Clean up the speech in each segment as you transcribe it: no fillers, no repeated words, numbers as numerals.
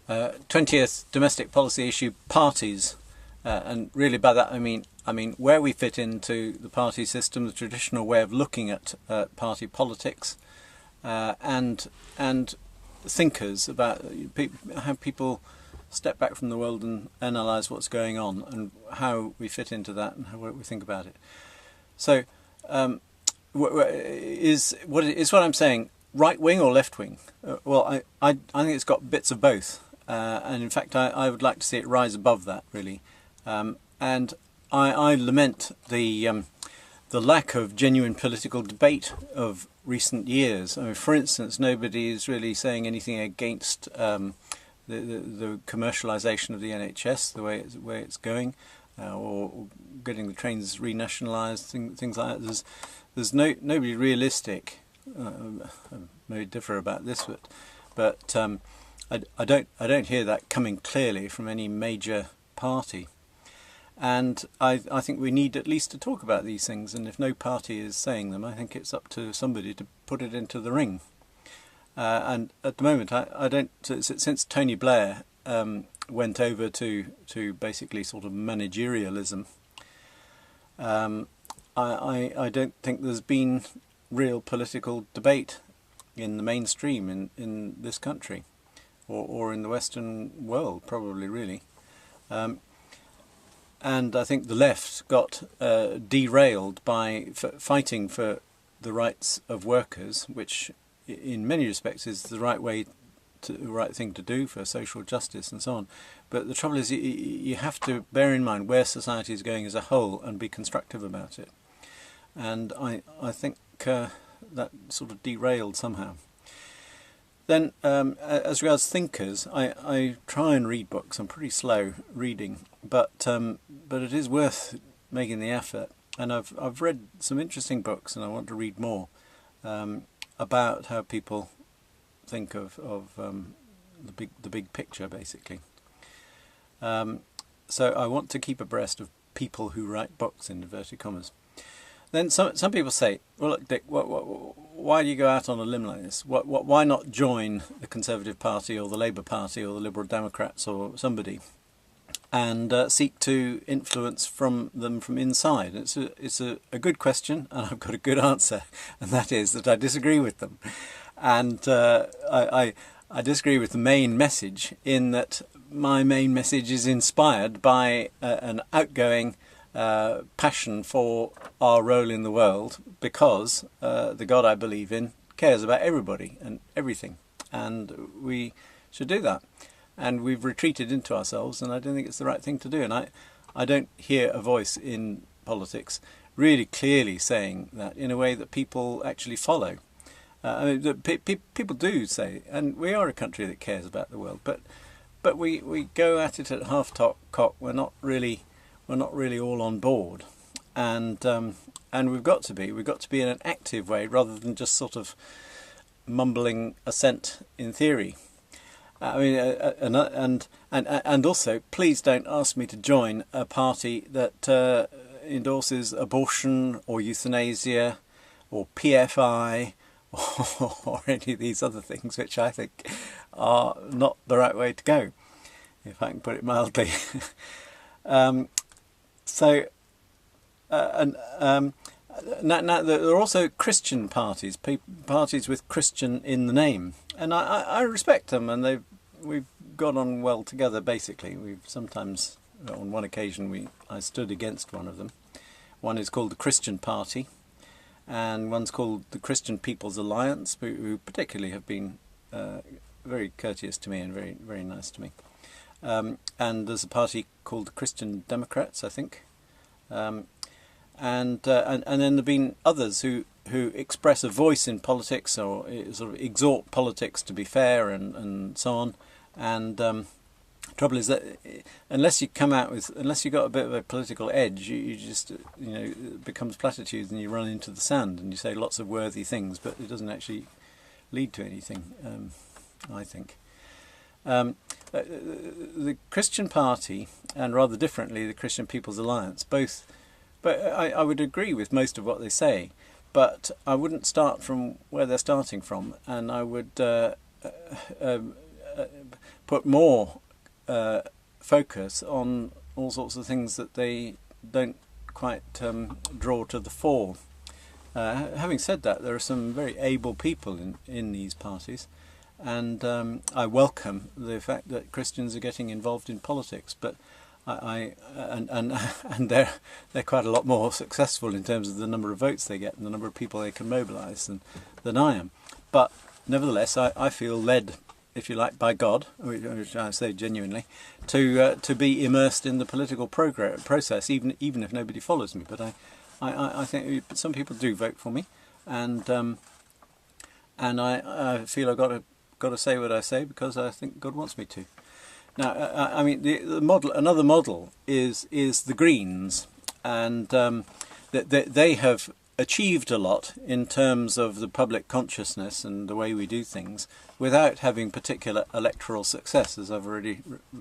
20th domestic policy issue, parties, and really by that I mean where we fit into the party system, the traditional way of looking at party politics, and thinkers about how people step back from the world and analyse what's going on and how we fit into that and how we think about it. So, is what I'm saying right wing or left wing? Well, I think it's got bits of both, and in fact I would like to see it rise above that really, and I lament the lack of genuine political debate of recent years. I mean, for instance, nobody is really saying anything against the commercialisation of the NHS, the way it's going, or getting the trains renationalised, things like that. There's nobody realistic. Maybe differ about this, but I don't hear that coming clearly from any major party. And I think we need at least to talk about these things, and if no party is saying them, I think it's up to somebody to put it into the ring. And at the moment, I don't. Since Tony Blair went over to basically sort of managerialism, I don't think there's been real political debate in the mainstream in this country, or in the Western world, probably really. And I think the left got derailed by fighting for the rights of workers, which in many respects is the right thing to do for social justice and so on. But the trouble is you have to bear in mind where society is going as a whole and be constructive about it. And I think that sort of derailed somehow. Then as regards thinkers, I try and read books. I'm pretty slow reading, but it is worth making the effort. And I've read some interesting books, and I want to read more about how people think of the big picture, basically. So I want to keep abreast of people who write books, in inverted commas. Then some people say, well, look, Dick, why do you go out on a limb like this? Why not join the Conservative Party or the Labour Party or the Liberal Democrats or somebody and seek to influence them from inside? It's a good question, and I've got a good answer, and that is that I disagree with them. And I disagree with the main message, in that my main message is inspired by an outgoing passion for our role in the world, because the God I believe in cares about everybody and everything, and we should do that. And we've retreated into ourselves, and I don't think it's the right thing to do. And I don't hear a voice in politics really clearly saying that in a way that people actually follow. I mean, people do say, and we are a country that cares about the world, but we go at it at half-cock. We're not really all on board, and we've got to be in an active way rather than just sort of mumbling assent in theory. I mean, and also, please don't ask me to join a party that endorses abortion or euthanasia or PFI or any of these other things, which I think are not the right way to go, if I can put it mildly. Now there are also Christian parties, parties with Christian in the name, and I respect them, and we've got on well together. Basically, we've sometimes, on one occasion, I stood against one of them. One is called the Christian Party, and one's called the Christian People's Alliance, who particularly have been very courteous to me and very, very nice to me. And there's a party called the Christian Democrats, I think. And then there've been others who express a voice in politics, or sort of exhort politics to be fair and so on. And trouble is that unless you've got a bit of a political edge, you just it becomes platitudes, and you run into the sand, and you say lots of worthy things, but it doesn't actually lead to anything. I think. The Christian Party, and rather differently the Christian People's Alliance, both, but I would agree with most of what they say, but I wouldn't start from where they're starting from, and I would put more focus on all sorts of things that they don't quite draw to the fore. Having said that, there are some very able people in these parties, and I welcome the fact that Christians are getting involved in politics, but and they're quite a lot more successful in terms of the number of votes they get and the number of people they can mobilise than I am. But nevertheless, I feel led, if you like, by God, which I say genuinely, to be immersed in the political process, even if nobody follows me. But I think some people do vote for me, and I feel I've got to say what I say because I think God wants me to. Now, I mean, another model is the Greens, and they have achieved a lot in terms of the public consciousness and the way we do things without having particular electoral success, as I've already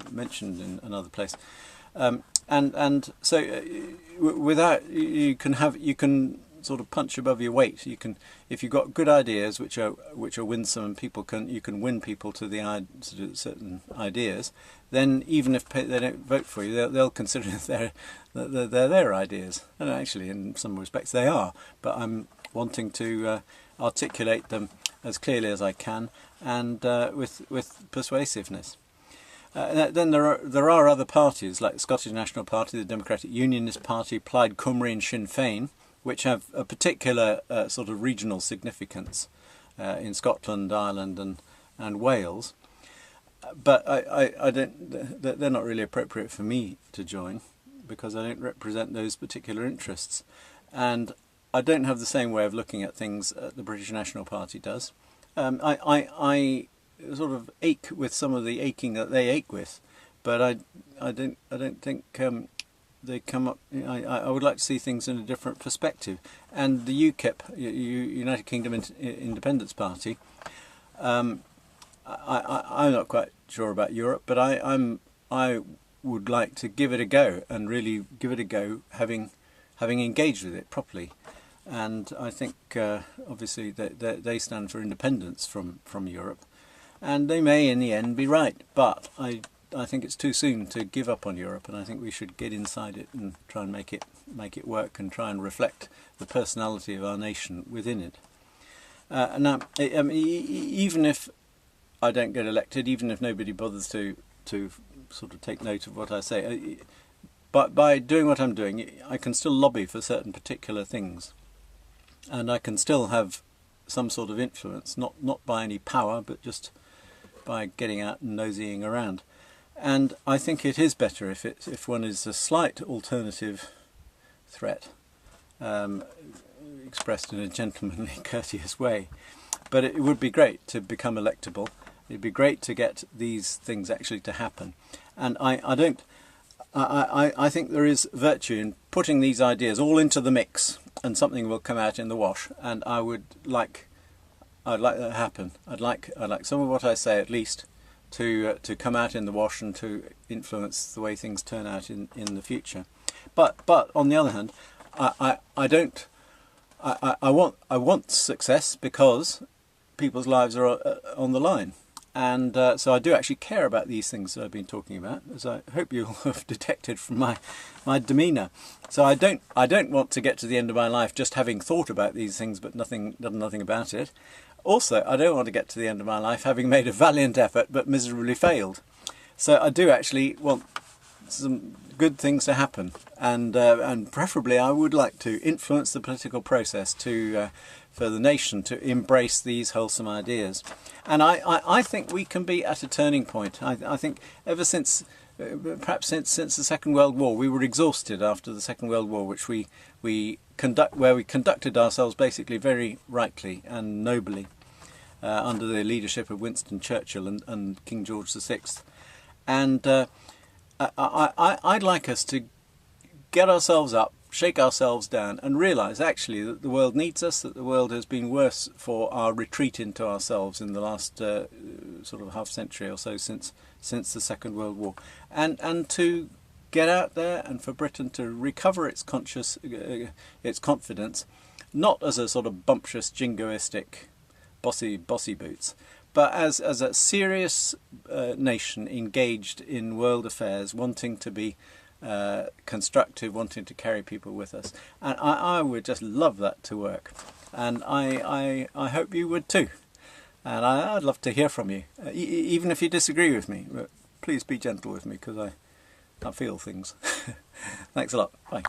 mentioned in another place. And so without you can sort of punch above your weight. You can, if you've got good ideas which are winsome, and you can win people to the certain ideas. Then even if they don't vote for you, they'll consider they're their ideas. And actually, in some respects, they are. But I'm wanting to articulate them as clearly as I can and with persuasiveness. Then there are other parties like the Scottish National Party, the Democratic Unionist Party, Plaid Cymru and Sinn Féin, which have a particular sort of regional significance in Scotland, Ireland and Wales. But I don't. They're not really appropriate for me to join because I don't represent those particular interests, and I don't have the same way of looking at things that the British National Party does. I sort of ache with some of the aching that they ache with, but I don't think they come up. I would like to see things in a different perspective. And the UKIP, United Kingdom Independence Party, I'm not quite sure about Europe, but I would like to give it a go and really give it a go, having engaged with it properly. And I think obviously they stand for independence from Europe, and they may in the end be right. But I think it's too soon to give up on Europe, and I think we should get inside it and try and make it work and try and reflect the personality of our nation within it. Now, even if I don't get elected, even if nobody bothers to sort of take note of what I say, but by doing what I'm doing, I can still lobby for certain particular things, and I can still have some sort of influence, not by any power, but just by getting out and nosying around. And I think it is better if one is a slight alternative threat, expressed in a gentlemanly, courteous way. But it would be great to become electable. It'd be great to get these things actually to happen. And I think there is virtue in putting these ideas all into the mix, and something will come out in the wash. And I'd like that to happen. I'd like some of what I say at least to come out in the wash and to influence the way things turn out in the future. But on the other hand, I want success because people's lives are on the line, and so I do actually care about these things that I've been talking about, as I hope you'll have detected from my demeanour. So I don't want to get to the end of my life just having thought about these things but done nothing about it. Also, I don't want to get to the end of my life having made a valiant effort but miserably failed. So I do actually want some good things to happen, and preferably I would like to influence the political process for the nation to embrace these wholesome ideas. And I think we can be at a turning point. I think ever since, perhaps since the Second World War, we were exhausted after the Second World War, which we conducted ourselves basically very rightly and nobly under the leadership of Winston Churchill and King George VI. And I'd like us to get ourselves up, shake ourselves down, and realise actually that the world needs us, that the world has been worse for our retreat into ourselves in the last sort of half century or so since the Second World War, and to get out there and for Britain to recover its confidence, not as a sort of bumptious, jingoistic, bossy boots, but as a serious nation engaged in world affairs, wanting to be constructive, wanting to carry people with us. And I would just love that to work. And I hope you would too. And I'd love to hear from you, even if you disagree with me. But please be gentle with me, because I feel things. Thanks a lot. Bye.